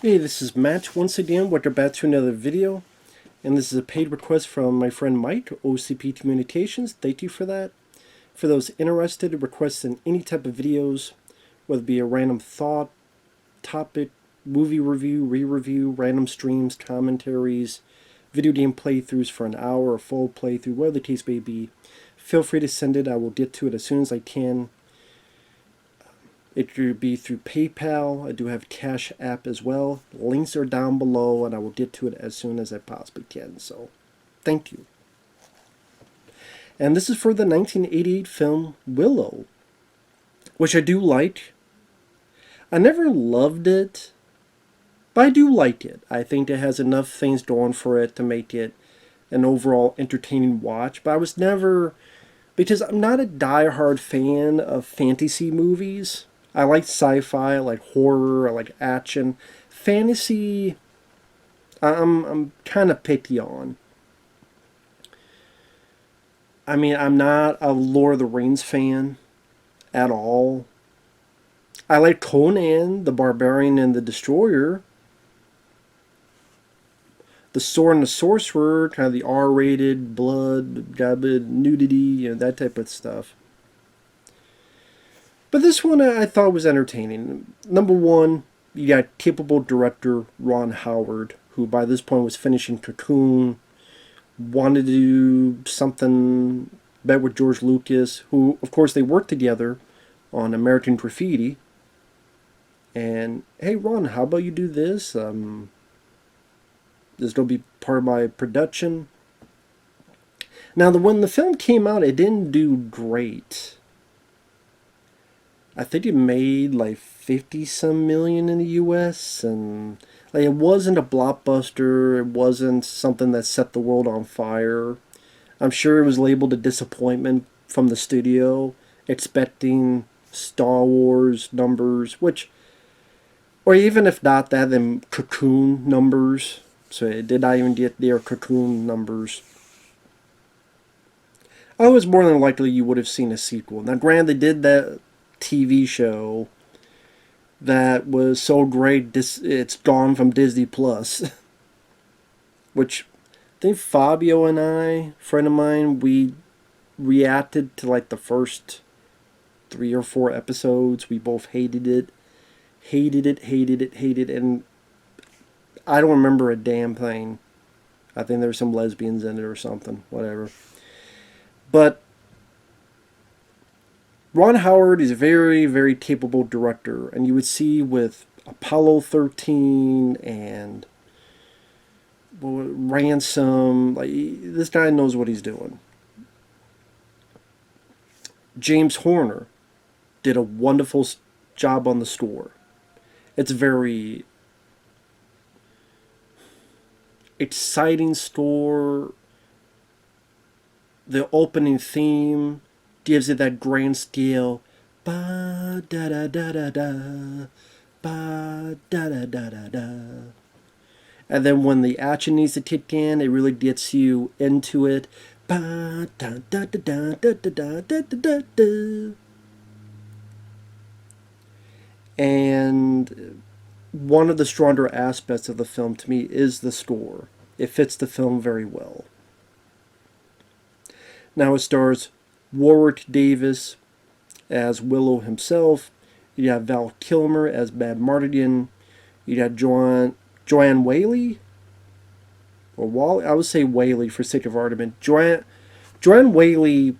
Hey, this is Matt once again. Welcome back to another video. And this is a paid request from my friend Mike, OCP Communications. Thank you for that. For those interested, requests in any type of videos, whether it be a random thought, topic, movie review, re-review, random streams, commentaries, video game playthroughs for an hour, a full playthrough, whatever the case may be, feel free to send it. I will get to it as soon as I can. It could be through PayPal. I do have CashApp as well. Links are down below, and I will get to it as soon as I possibly can. So, thank you. And this is for the 1988 film Willow, which I do like. I never loved it, but I do like it. I think it has enough things going for it to make it an overall entertaining watch. But I was never, because I'm not a die-hard fan of fantasy movies. I like sci-fi, I like horror, I like action. Fantasy, I'm kind of picky on. I mean, I'm not a Lord of the Rings fan at all. I like Conan, the Barbarian and the Destroyer. The Sword and the Sorcerer, kind of the R-rated, blood, nudity, that type of stuff. But this one I thought was entertaining. Number one, you got capable director Ron Howard, who by this point was finishing Cocoon, wanted to do something better with George Lucas, who, of course, they worked together on American Graffiti. And, hey, Ron, how about you do this? This will be part of my production. Now, when the film came out, it didn't do great. I think it made like 50-some million in the US, and like it wasn't a blockbuster. It wasn't something that set the world on fire. I'm sure it was labeled a disappointment from the studio, expecting Star Wars numbers, which, or even if not that, then Cocoon numbers. So it did not even get their Cocoon numbers. I was more than likely you would have seen a sequel. Now, granted, they did that TV show that was so great it's gone from Disney Plus. Which I think Fabio and I, friend of mine, we reacted to like the first 3 or 4 episodes. We both hated it. Hated it, and I don't remember a damn thing. I think there were some lesbians in it or something, whatever. But Ron Howard is a very, very capable director, and you would see with Apollo 13 and Ransom, like, this guy knows what he's doing. James Horner did a wonderful job on the score. It's a very exciting score. The opening theme gives it that grand scale, ba da da da da da, ba da da da da da. And then when the action needs to kick in, it really gets you into it, ba da da da da da da da da da da. And one of the stronger aspects of the film to me is the score. It fits the film very well. Now it stars Warwick Davis as Willow himself. You have Val Kilmer as Mad Mardigan. You got Joanne Whaley, or Wally. I would say Whaley for sake of argument. Joanne Whaley.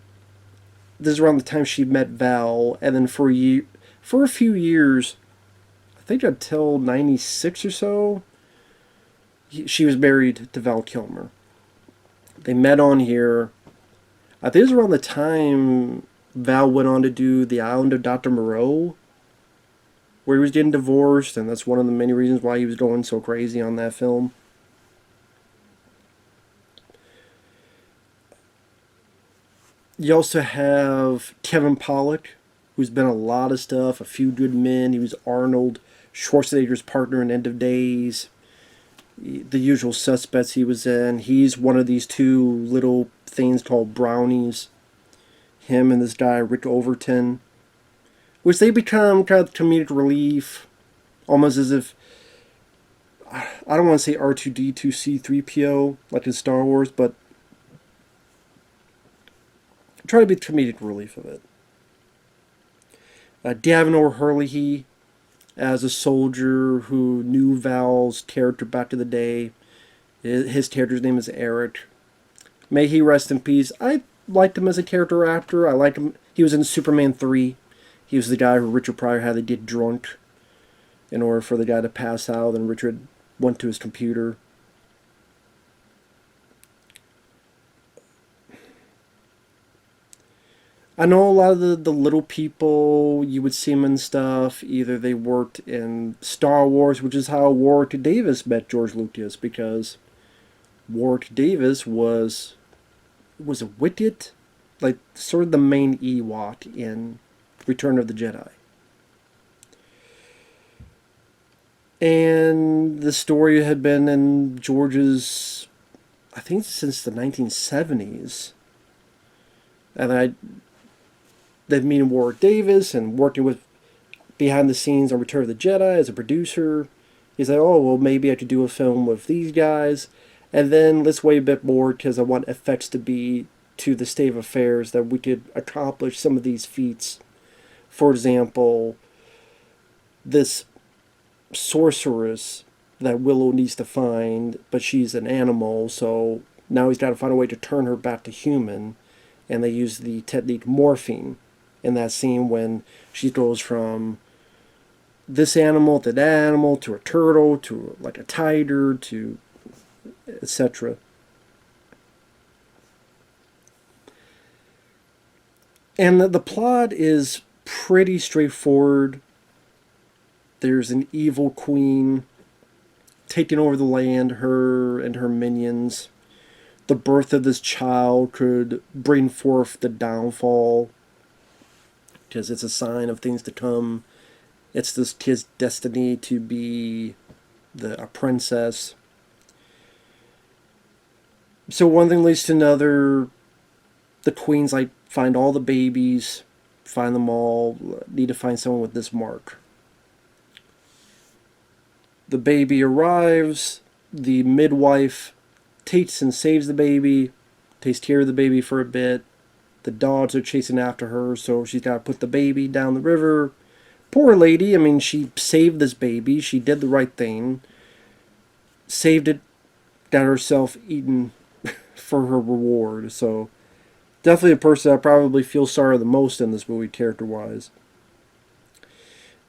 This is around the time she met Val, and then for a few years, I think until '96 or so, she was married to Val Kilmer. They met on here. I think it was around the time Val went on to do The Island of Dr. Moreau, where he was getting divorced, and that's one of the many reasons why he was going so crazy on that film. You also have Kevin Pollak, who's been in a lot of stuff, A Few Good Men. He was Arnold Schwarzenegger's partner in End of Days. The Usual Suspects he was in. He's one of these two little things called brownies. Him and this guy, Rick Overton. Which they become kind of comedic relief. Almost as if I don't want to say R2D2 C3PO like in Star Wars, but try to be the comedic relief of it. Davenor Hurley as a soldier who knew Val's character back in the day. His character's name is Eric. May he rest in peace. I liked him as a character actor. I liked him. He was in Superman 3. He was the guy who Richard Pryor had to get drunk in order for the guy to pass out, and Richard went to his computer. I know a lot of the little people, you would see them in stuff. Either they worked in Star Wars, which is how Warwick Davis met George Lucas, because Warwick Davis was a Wicket, like sort of the main Ewok in Return of the Jedi. And the story had been in George's, I think since the 1970s. And they've meeting Warwick Davis and working with behind the scenes on Return of the Jedi as a producer. He's like, oh, well, maybe I could do a film with these guys. And then let's wait a bit more because I want effects to be to the state of affairs that we could accomplish some of these feats. For example, this sorceress that Willow needs to find, but she's an animal, so now he's got to find a way to turn her back to human. And they use the technique morphine in that scene when she goes from this animal to that animal to a turtle to like a tiger to etc. And the plot is pretty straightforward. There's an evil queen taking over the land, her and her minions. The birth of this child could bring forth the downfall, because it's a sign of things to come. It's this kid's destiny to be a princess. So one thing leads to another. The queen's like, find all the babies, find them all, need to find someone with this mark. The baby arrives, the midwife takes and saves the baby, takes care of the baby for a bit. The dogs are chasing after her, so she's got to put the baby down the river. Poor lady, I mean, she saved this baby, she did the right thing, saved it, got herself eaten for her reward, so definitely a person I probably feel sorry the most in this movie, character-wise.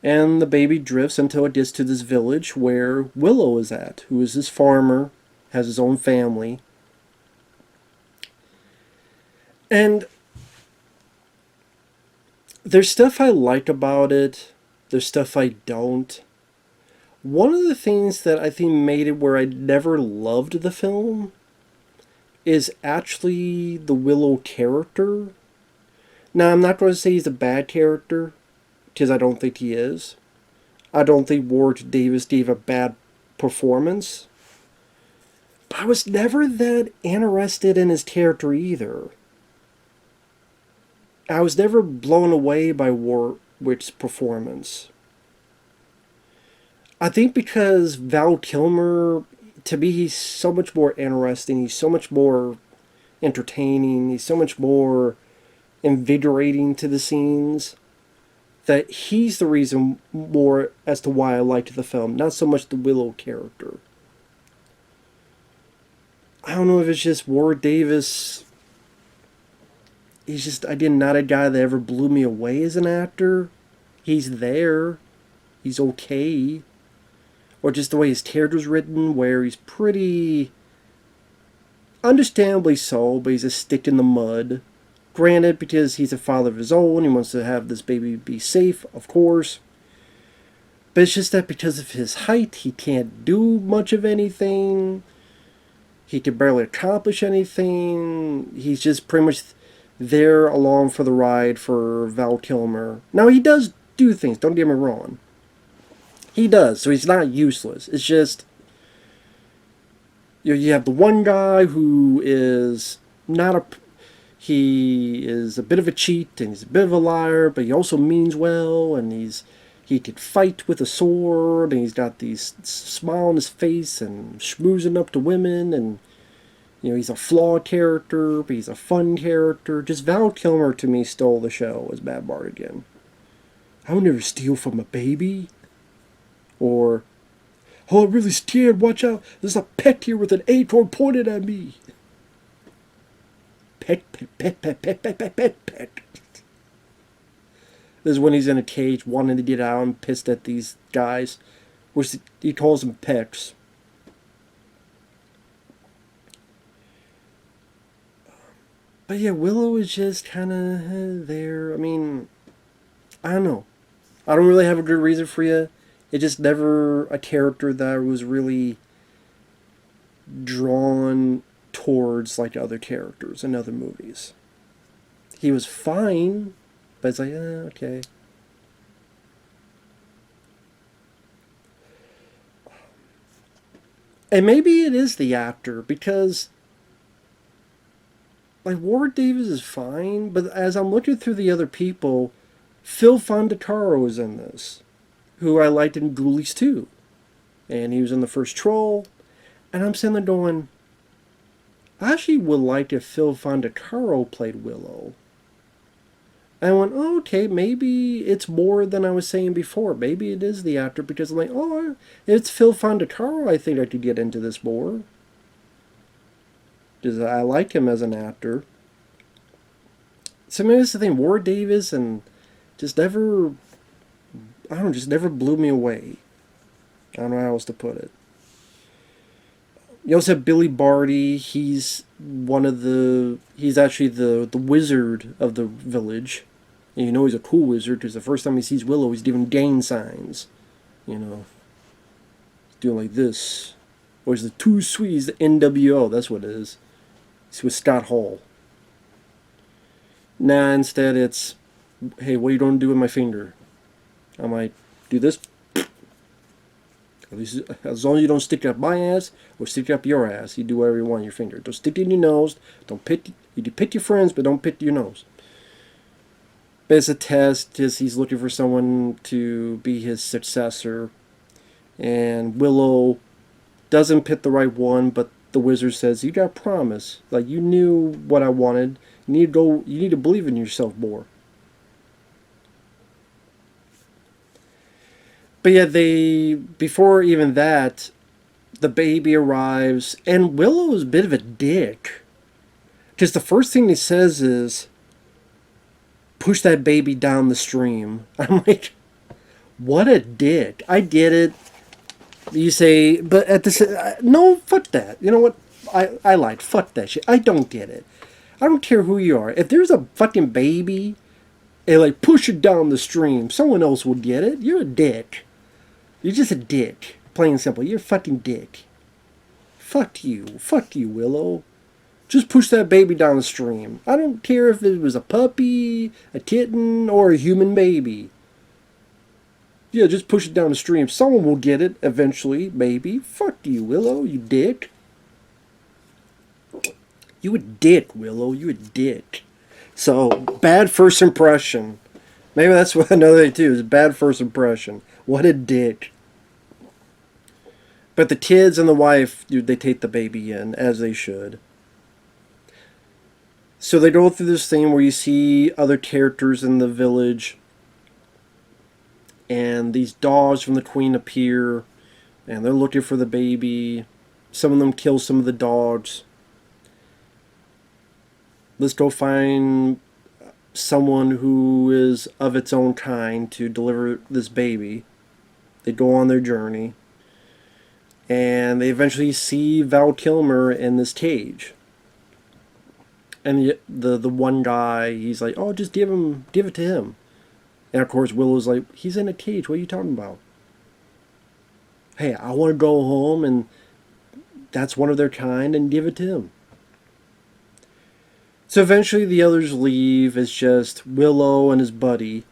And the baby drifts until it gets to this village where Willow is at, who is this farmer, has his own family. And there's stuff I like about it, there's stuff I don't. One of the things that I think made it where I never loved the film is actually the Willow character. Now, I'm not going to say he's a bad character, because I don't think he is. I don't think Warwick Davis gave a bad performance. But I was never that interested in his character either. I was never blown away by Warwick's performance. I think because Val Kilmer, to me, he's so much more interesting, he's so much more entertaining, he's so much more invigorating to the scenes, that he's the reason more as to why I liked the film, not so much the Willow character. I don't know if it's just Warwick Davis. Not a guy that ever blew me away as an actor. He's there. He's okay. Or just the way his character's written, where he's pretty, understandably so, but he's a stick in the mud. Granted, because he's a father of his own, he wants to have this baby be safe, of course. But it's just that because of his height, he can't do much of anything. He can barely accomplish anything. He's just pretty much there along for the ride for Val Kilmer. Now, he does do things, don't get me wrong. He does, so he's not useless. It's just, you have the one guy who is he is a bit of a cheat, and he's a bit of a liar, but he also means well, and he's he could fight with a sword, and he's got these smile on his face and schmoozing up to women, and he's a flawed character, but he's a fun character. Just Val Kilmer to me stole the show as Bad Mardigan. I would never steal from a baby. Or, oh, I'm really scared, watch out, there's a pet here with an acorn pointed at me. Pet. This is when he's in a cage wanting to get out and pissed at these guys, which he calls them pecks. But yeah, Willow is just kind of there. I mean, I don't know. I don't really have a good reason for you. It's just never a character that I was really drawn towards like other characters in other movies. He was fine, but it's like, okay. And maybe it is the actor, because like Warwick Davis is fine, but as I'm looking through the other people, Phil Fondacaro is in this, who I liked in Ghoulies 2. And he was in the first Troll. And I'm sitting there going, I actually would like if Phil Fondacaro played Willow. And I went, oh, okay, maybe it's more than I was saying before. Maybe it is the actor, because I'm like, oh, it's Phil Fondacaro. I think I could get into this more. Because I like him as an actor. So maybe that's the thing. Warwick Davis and just never, I don't know, just never blew me away. I don't know how else to put it. You also have Billy Barty. He's he's actually the wizard of the village. And he's a cool wizard, because the first time he sees Willow, he's doing gang signs. He's doing like this. Or he's the Too Sweet, he's the NWO, that's what it is. He's with Scott Hall. Nah, instead it's, hey, what are you going to do with my finger? I might do this. At least, as long as you don't stick it up my ass or stick it up your ass, you do whatever you want with your finger. Don't stick it in your nose. Don't pit. You do pit your friends, but don't pit your nose. But it's a test, because he's looking for someone to be his successor. And Willow doesn't pick the right one, but the wizard says, you got a promise. Like, you knew what I wanted. You need to believe in yourself more. But yeah, before even that, the baby arrives, and Willow is a bit of a dick. Because the first thing he says is, push that baby down the stream. I'm like, what a dick. I get it. You say, but at the no, fuck that. You know what? I lied. Fuck that shit. I don't get it. I don't care who you are. If there's a fucking baby, and like push it down the stream, someone else will get it. You're a dick. You're just a dick. Plain and simple. You're a fucking dick. Fuck you. Fuck you, Willow. Just push that baby down the stream. I don't care if it was a puppy, a kitten, or a human baby. Yeah, just push it down the stream. Someone will get it eventually, maybe. Fuck you, Willow, you dick. You a dick, Willow. You a dick. So, bad first impression. Maybe that's what another thing too, is bad first impression. What a dick. But the kids and the wife, dude, they take the baby in, as they should. So they go through this thing where you see other characters in the village, and these dogs from the queen appear, and they're looking for the baby. Some of them kill some of the dogs. Let's go find someone who is of its own kind to deliver this baby. They go on their journey, and they eventually see Val Kilmer in this cage. And the one guy, he's like, oh, just give it to him. And of course, Willow's like, he's in a cage. What are you talking about? Hey, I want to go home, and that's one of their kind, and give it to him. So eventually the others leave. It's just Willow and his buddy.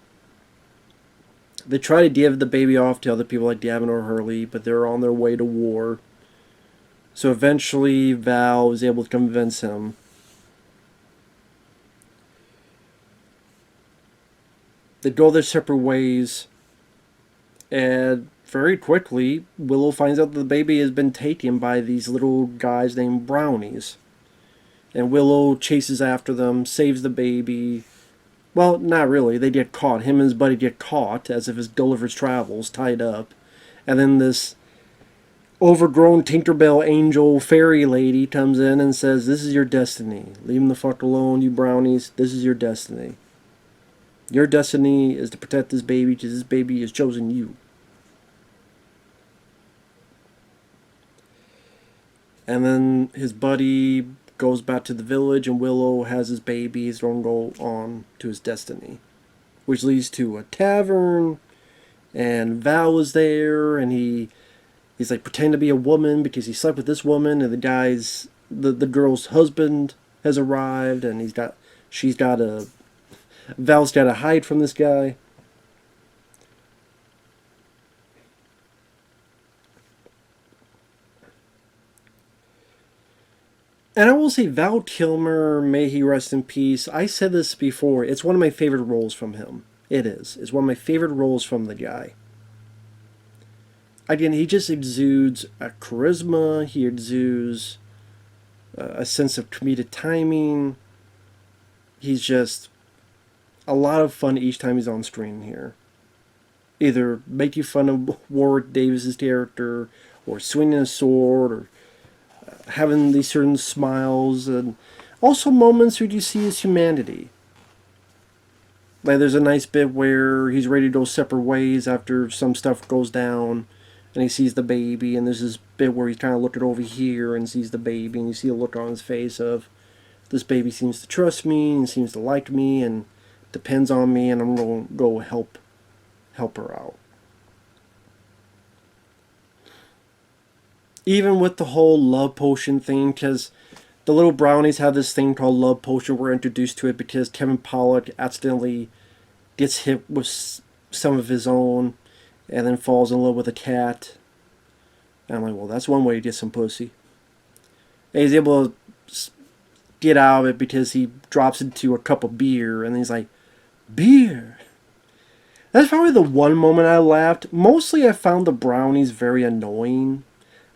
They try to give the baby off to other people like Gavin or Hurley, but they're on their way to war. So eventually Val is able to convince him. They go their separate ways. And very quickly, Willow finds out that the baby has been taken by these little guys named brownies. And Willow chases after them, saves the baby. Well, not really. They get caught. Him and his buddy get caught as if it's Gulliver's Travels, tied up. And then this overgrown Tinkerbell angel fairy lady comes in and says, "This is your destiny. Leave him the fuck alone, you brownies. This is your destiny. Your destiny is to protect this baby because this baby has chosen you." And then his buddy goes back to the village, and Willow has his baby. He's going to go on to his destiny, which leads to a tavern. And Val is there, and he's like pretending to be a woman because he slept with this woman, and the girl's husband has arrived, and Val's got to hide from this guy. And I will say, Val Kilmer, may he rest in peace. I said this before. It's one of my favorite roles from him. It is. It's one of my favorite roles from the guy. Again, he just exudes a charisma. He exudes a sense of comedic timing. He's just a lot of fun each time he's on screen here. Either making fun of Warwick Davis's character, or swinging a sword, or having these certain smiles, and also moments where you see his humanity. Like there's a nice bit where he's ready to go separate ways after some stuff goes down, and he sees the baby, and there's this bit where he's kind of looking over here and sees the baby, and you see a look on his face of, this baby seems to trust me and seems to like me and depends on me, and I'm going to go help her out. Even with the whole love potion thing, because the little brownies have this thing called love potion. We're introduced to it because Kevin Pollak accidentally gets hit with some of his own and then falls in love with a cat. And I'm like, well, that's one way to get some pussy. And he's able to get out of it because he drops into a cup of beer, and he's like, beer? That's probably the one moment I laughed. Mostly I found the brownies very annoying.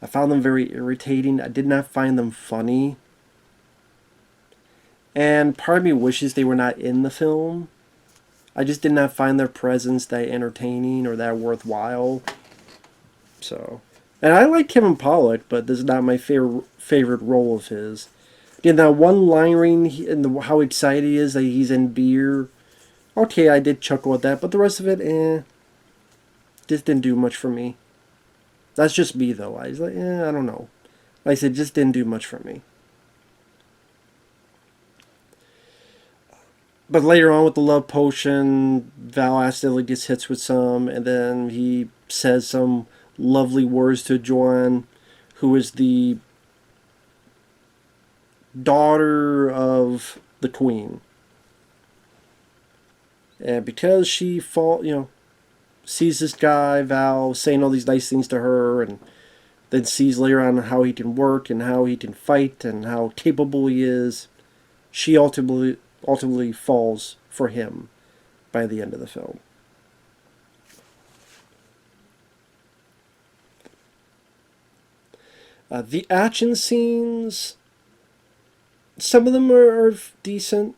I found them very irritating. I did not find them funny. And part of me wishes they were not in the film. I just did not find their presence that entertaining or that worthwhile. So, and I like Kevin Pollak, but this is not my favorite role of his. Again, that one line reading and how excited he is that he's in beer. Okay, I did chuckle at that, but the rest of it, just didn't do much for me. That's just me, though. I was like, I don't know. Like I said, just didn't do much for me. But later on with the love potion, Val accidentally gets hit with some, and then he says some lovely words to Joanne, who is the daughter of the queen. And because she sees this guy, Val, saying all these nice things to her, and then sees later on how he can work and how he can fight and how capable he is, she ultimately falls for him by the end of the film. The action scenes, some of them are decent.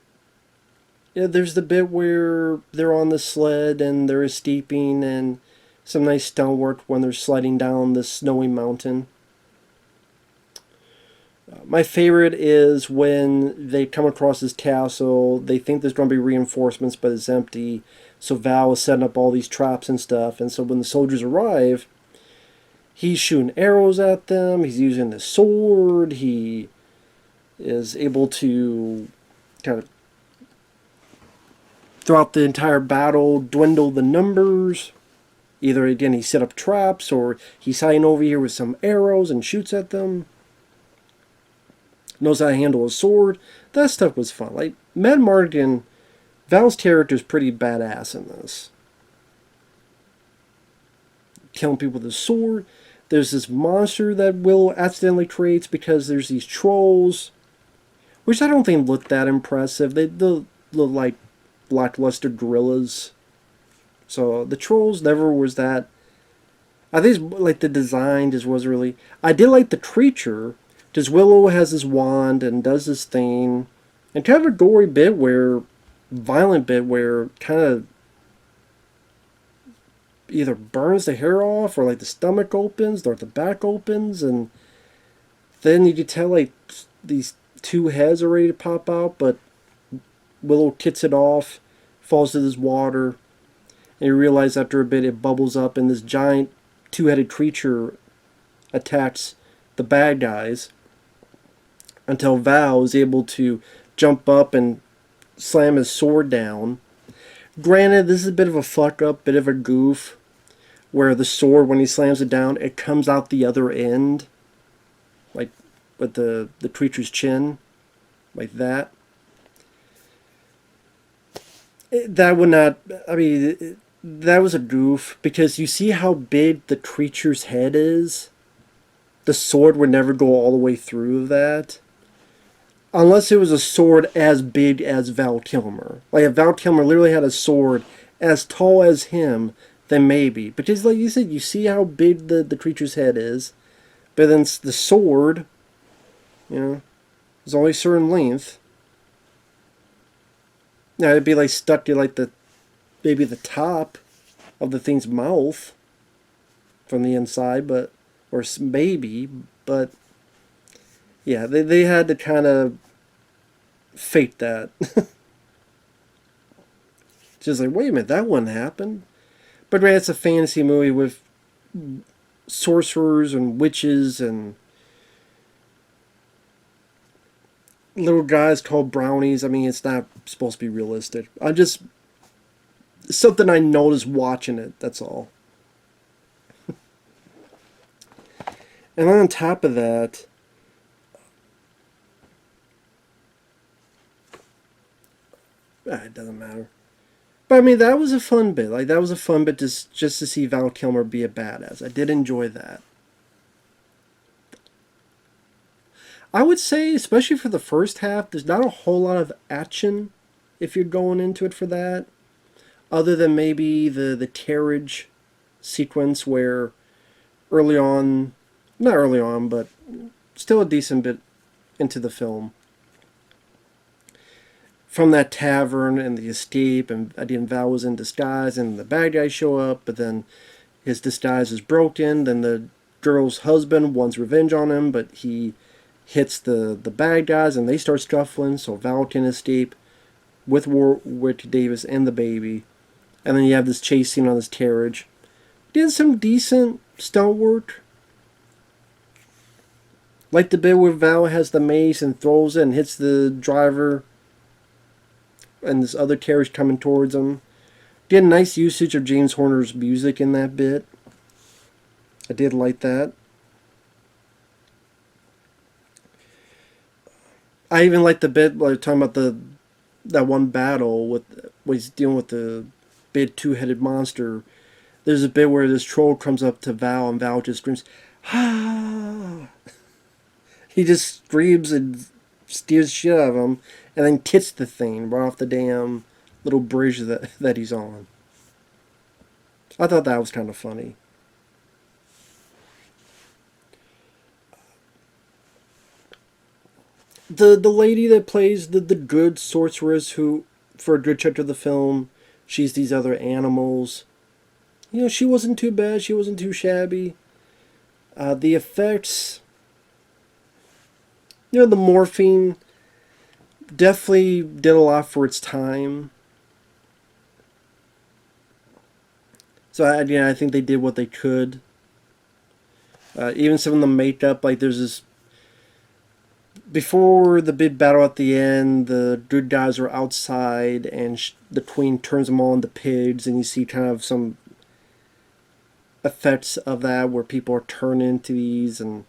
Yeah, there's the bit where they're on the sled and there is steeping and some nice stunt work when they're sliding down this snowy mountain. My favorite is when they come across this castle. They think there's going to be reinforcements, but it's empty. So Val is setting up all these traps and stuff. And so when the soldiers arrive, he's shooting arrows at them. He's using his sword. He is able to kind of, throughout the entire battle, dwindle the numbers. Either, again, he set up traps, or he's hiding over here with some arrows and shoots at them. Knows how to handle a sword. That stuff was fun. Like, Matt Mardigan, Val's character is pretty badass in this. Killing people with a sword. There's this monster that Willow accidentally creates because there's these trolls, which I don't think look that impressive. They look like lackluster gorillas. So the trolls never was that I think like the design just was really. I did like the creature. Just Willow has his wand and does this thing, and kind of a gory bit where, violent bit where kind of either burns the hair off or like the stomach opens or the back opens, and then you can tell like these two heads are ready to pop out, but Willow kicks it off, falls to this water, and you realize after a bit it bubbles up and this giant two-headed creature attacks the bad guys until Val is able to jump up and slam his sword down. Granted, this is a bit of a fuck up, bit of a goof, where the sword, when he slams it down, it comes out the other end, like with the creature's chin, like that. That would not. I mean, that was a goof because you see how big the creature's head is. The sword would never go all the way through that. Unless it was a sword as big as Val Kilmer. Like if Val Kilmer literally had a sword as tall as him, then maybe. Because like you said, you see how big the creature's head is. But then the sword, is only a certain length. Now it'd be like stuck to like maybe the top of the thing's mouth from the inside, but or maybe, but yeah, they had to kind of fake that. Just like, wait a minute, that wouldn't happen. But right, it's a fantasy movie with sorcerers and witches and little guys called brownies. I mean, it's not supposed to be realistic. I just something I noticed watching it. That's all. And on top of that, it doesn't matter. But I mean, that was a fun bit. Like that was a fun bit just to see Val Kilmer be a badass. I did enjoy that. I would say, especially for the first half, there's not a whole lot of action if you're going into it for that. Other than maybe the carriage sequence where early on, not early on, but still a decent bit into the film. From that tavern and the escape, and again, Val was in disguise, and the bad guys show up, but then his disguise is broken. Then the girl's husband wants revenge on him, but he hits the bad guys, and they start scuffling, so Val can escape with Warwick Davis and the baby. And then you have this chase scene on this carriage. Did some decent stunt work. Like the bit where Val has the mace and throws it and hits the driver and this other carriage coming towards him. Did a nice usage of James Horner's music in that bit. I did like that. I even like the bit where talking about that one battle with when he's dealing with the big two-headed monster. There's a bit where this troll comes up to Val and Val just screams, "Ah!" He just screams and steers shit out of him, and then kicks the thing right off the damn little bridge that he's on. I thought that was kind of funny. The lady that plays the good sorceress who, for a good chunk of the film, she's these other animals. She wasn't too bad. She wasn't too shabby. The effects, the morphine definitely did a lot for its time. So I think they did what they could. Even some of the makeup, like there's this. Before the big battle at the end, the good guys are outside, and the queen turns them all into pigs, and you see kind of some effects of that where people are turned into these, and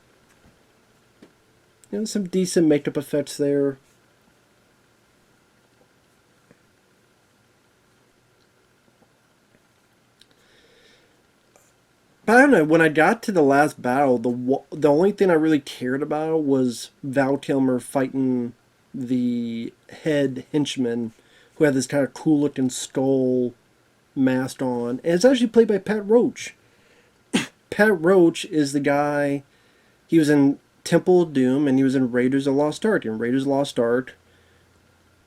some decent makeup effects there. But I don't know, when I got to the last battle, the only thing I really cared about was Val Kilmer fighting the head henchman who had this kind of cool looking skull mask on. And it's actually played by Pat Roach. Pat Roach is the guy. He was in Temple of Doom and he was in Raiders of the Lost Ark. In Raiders of the Lost Ark,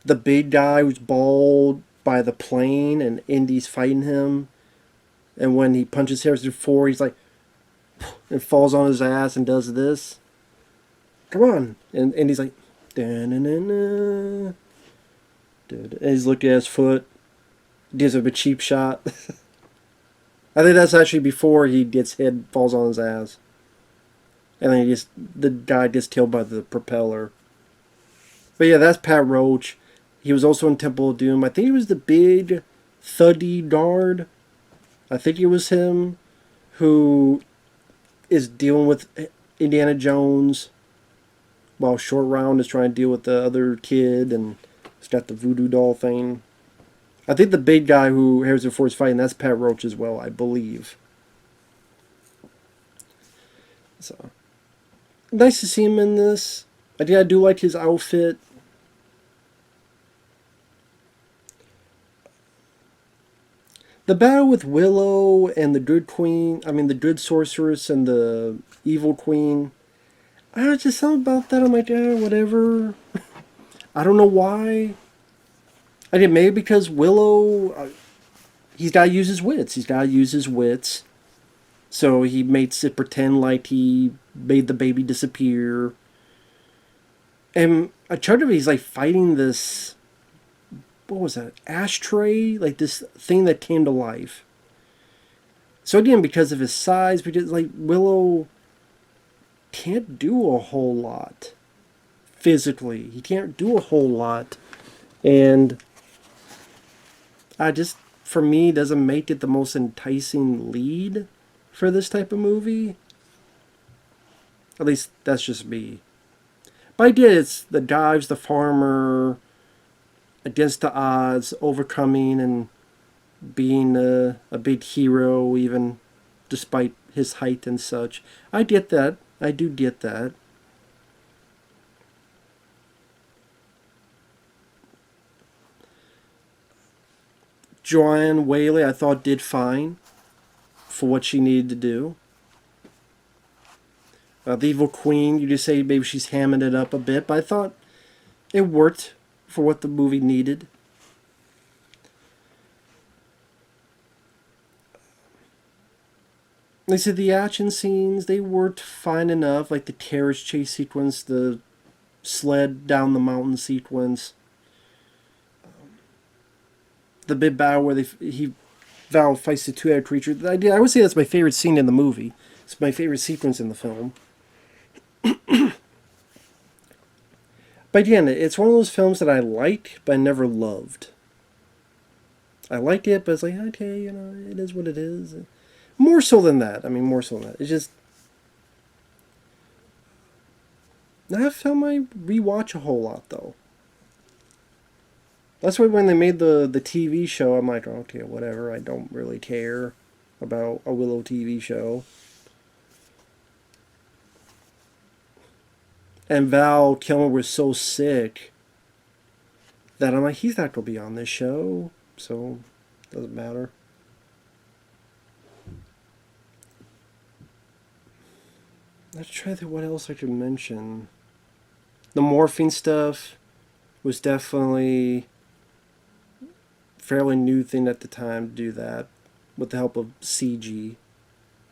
the big guy who's bald by the plane and Indy's fighting him. And when he punches Harrison Ford, he's like, and falls on his ass and does this. Come on. And he's like, da-na-na-na. And he's looking at his foot. Gives him a cheap shot. I think that's actually before he gets hit, falls on his ass. And then the guy gets killed by the propeller. But yeah, that's Pat Roach. He was also in Temple of Doom. I think he was the big thuddy guard. I think it was him who is dealing with Indiana Jones while Short Round is trying to deal with the other kid and he's got the voodoo doll thing. I think the big guy who Harrison Ford's fighting, that's Pat Roach as well, I believe. So, nice to see him in this. I do like his outfit. The battle with Willow and the good queen, the good sorceress and the evil queen, I don't know, just something about that. I'm like, whatever. I don't know why. I did maybe because Willow, he's got to use his wits. So he makes it pretend like he made the baby disappear. And a chart of it, he's like fighting this, what was that, ashtray? Like this thing that came to life. So again, because of his size, because like Willow can't do a whole lot physically. He can't do a whole lot. And for me, doesn't make it the most enticing lead for this type of movie. At least that's just me. But I did. It's the dives, the farmer, against the odds, overcoming and being a big hero, even despite his height and such. I get that. I do get that. Joanne Whaley, I thought, did fine for what she needed to do. The evil queen, you just say maybe she's hamming it up a bit, but I thought it worked for what the movie needed. Like I said, the action scenes, they worked fine enough, like the carriage chase sequence, the sled down the mountain sequence. The big battle where Val fights the two-headed creature. I would say that's my favorite scene in the movie. It's my favorite sequence in the film. But again, it's one of those films that I like, but I never loved. I liked it, but it's like, okay, it is what it is. More so than that. It's just... not a film I rewatch a whole lot, though. That's why when they made the TV show, I'm like, okay, whatever. I don't really care about a Willow TV show. And Val Kilmer was so sick that I'm like, he's not going to be on this show. So, doesn't matter. Let's try to think what else I could mention. The morphine stuff was definitely fairly new thing at the time to do that with the help of CG.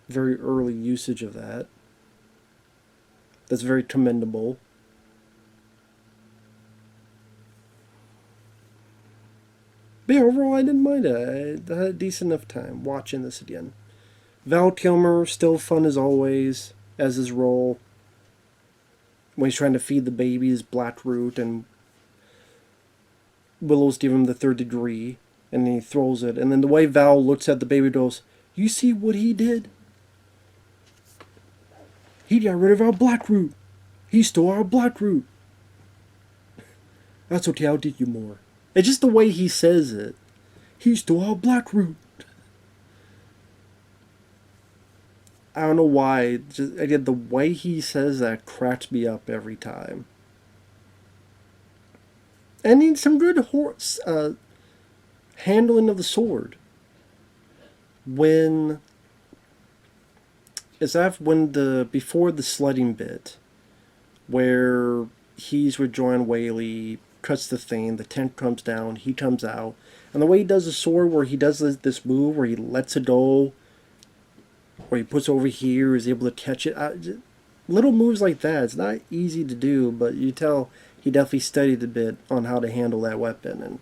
Very early usage of that. That's very commendable. But yeah, overall I didn't mind it. I had a decent enough time watching this again. Val Kilmer, still fun as always, as his role. When he's trying to feed the babies black root and Willow's giving him the third degree, and then he throws it. And then the way Val looks at the baby goes, "You see what he did? He got rid of our black root. He stole our black root. That's okay, I'll get you more." It's just the way he says it. He stole our black root. I don't know why. Just again, the way he says that cracks me up every time. And needs some good handling of the sword. When Is that when before the sledding bit, where he's with Joanne Whaley, cuts the thing, the tent comes down, he comes out, and the way he does the sword, where he does this move where he lets it go, where he puts over here, is able to catch it. Little moves like that. It's not easy to do, but you tell he definitely studied a bit on how to handle that weapon, and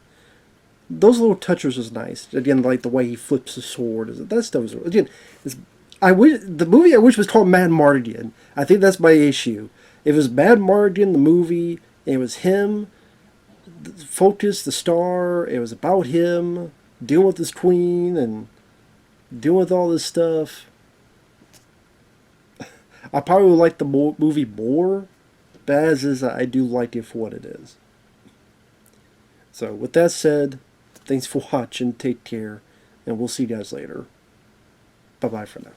those little touches was nice. Again, like the way he flips the sword, that stuff was again. I wish the movie I wish was called Mad Mardigan. I think that's my issue. If it was Mad Mardigan, the movie, it was him, focus, the star. It was about him dealing with his queen and dealing with all this stuff. I probably would like the movie more, but as is, I do like it for what it is. So, with that said, thanks for watching, take care, and we'll see you guys later. Bye-bye for now.